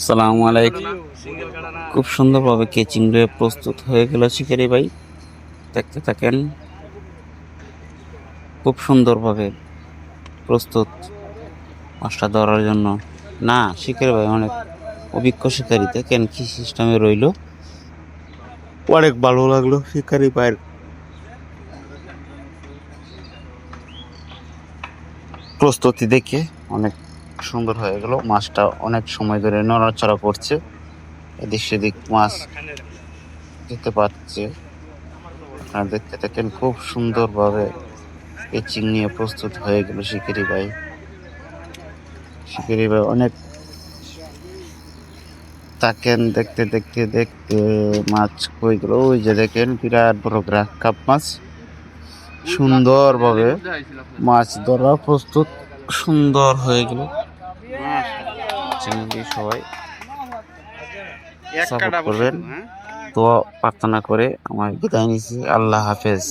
সালামু আলাইকুম। খুব সুন্দরভাবে কেচিং দিয়ে প্রস্তুত হয়ে গেল শিকারি ভাই। দেখতে থাকেন, খুব সুন্দরভাবে প্রস্তুত মাছটা ধরার জন্য। না, শিকারি ভাই অনেক অভিজ্ঞ শিকারী। দেখেন কি সিস্টেমে রইলো, অনেক ভালো লাগলো শিকারি ভাইয়ের প্রস্তুতি দেখে। অনেক সুন্দর হয়ে গেল মাছটা, অনেক সময় ধরে নড়াচড়া করছে, এদিক সেদিক মাছ যেতে পারছে। আপনারা দেখতে থাকেন, খুব সুন্দরভাবে পিচিং নিয়ে প্রস্তুত হয়ে গেল শিকারি ভাই। শিকারি ভাই অনেক তাকেন, দেখতে দেখতে দেখতে মাছ কই গেল। ওই যে দেখেন, বিরাট বড় গ্রাস কাপ মাছ। সুন্দরভাবে মাছ ধরা প্রস্তুত, সুন্দর হয়ে গেল। চ্যানেলটি সবাই সাপোর্ট করবেন, দোয়া প্রার্থনা করে আমার বিদায় নিচ্ছি। আল্লাহ হাফেজ।